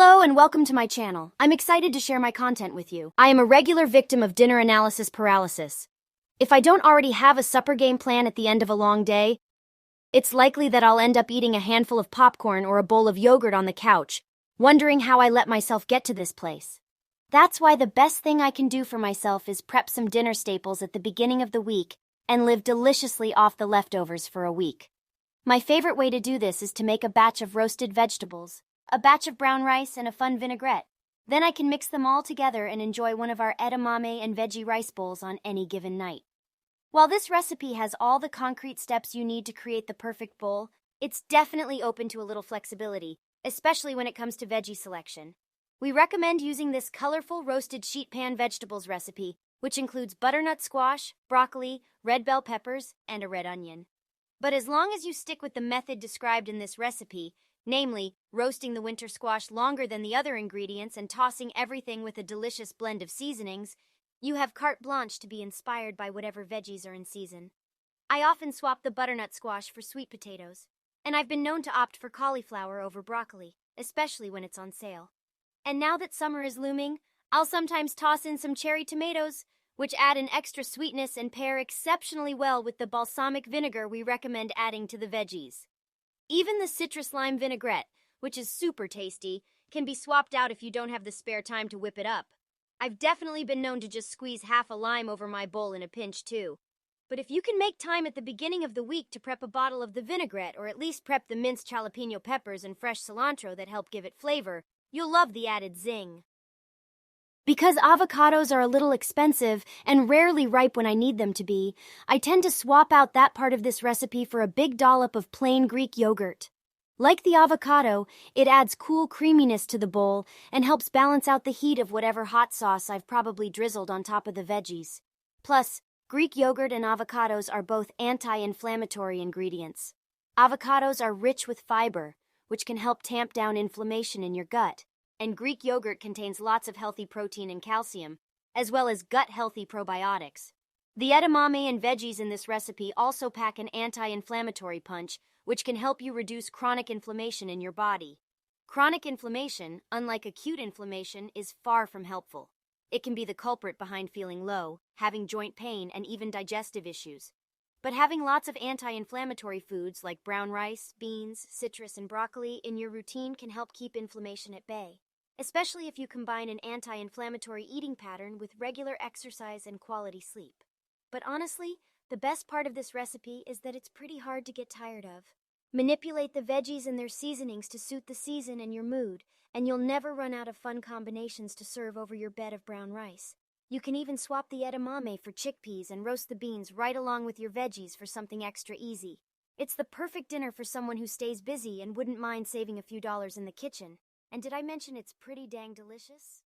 Hello and welcome to my channel. I'm excited to share my content with you. I am a regular victim of dinner analysis paralysis. If I don't already have a supper game plan at the end of a long day, it's likely that I'll end up eating a handful of popcorn or a bowl of yogurt on the couch, wondering how I let myself get to this place. That's why the best thing I can do for myself is prep some dinner staples at the beginning of the week and live deliciously off the leftovers for a week. My favorite way to do this is to make a batch of roasted vegetables, a batch of brown rice, and a fun vinaigrette. Then I can mix them all together and enjoy one of our edamame and veggie rice bowls on any given night. While this recipe has all the concrete steps you need to create the perfect bowl, it's definitely open to a little flexibility, especially when it comes to veggie selection. We recommend using this colorful roasted sheet pan vegetables recipe, which includes butternut squash, broccoli, red bell peppers, and a red onion. But as long as you stick with the method described in this recipe, namely, roasting the winter squash longer than the other ingredients and tossing everything with a delicious blend of seasonings, you have carte blanche to be inspired by whatever veggies are in season. I often swap the butternut squash for sweet potatoes, and I've been known to opt for cauliflower over broccoli, especially when it's on sale. And now that summer is looming, I'll sometimes toss in some cherry tomatoes, which add an extra sweetness and pair exceptionally well with the balsamic vinegar we recommend adding to the veggies. Even the citrus lime vinaigrette, which is super tasty, can be swapped out if you don't have the spare time to whip it up. I've definitely been known to just squeeze half a lime over my bowl in a pinch too. But if you can make time at the beginning of the week to prep a bottle of the vinaigrette, or at least prep the minced jalapeno peppers and fresh cilantro that help give it flavor, you'll love the added zing. Because avocados are a little expensive and rarely ripe when I need them to be, I tend to swap out that part of this recipe for a big dollop of plain Greek yogurt. Like the avocado, it adds cool creaminess to the bowl and helps balance out the heat of whatever hot sauce I've probably drizzled on top of the veggies. Plus, Greek yogurt and avocados are both anti-inflammatory ingredients. Avocados are rich with fiber, which can help tamp down inflammation in your gut. And Greek yogurt contains lots of healthy protein and calcium, as well as gut-healthy probiotics. The edamame and veggies in this recipe also pack an anti-inflammatory punch, which can help you reduce chronic inflammation in your body. Chronic inflammation, unlike acute inflammation, is far from helpful. It can be the culprit behind feeling low, having joint pain, and even digestive issues. But having lots of anti-inflammatory foods like brown rice, beans, citrus, and broccoli in your routine can help keep inflammation at bay, especially if you combine an anti-inflammatory eating pattern with regular exercise and quality sleep. But honestly, the best part of this recipe is that it's pretty hard to get tired of. Manipulate the veggies and their seasonings to suit the season and your mood, and you'll never run out of fun combinations to serve over your bed of brown rice. You can even swap the edamame for chickpeas and roast the beans right along with your veggies for something extra easy. It's the perfect dinner for someone who stays busy and wouldn't mind saving a few dollars in the kitchen. And did I mention it's pretty dang delicious?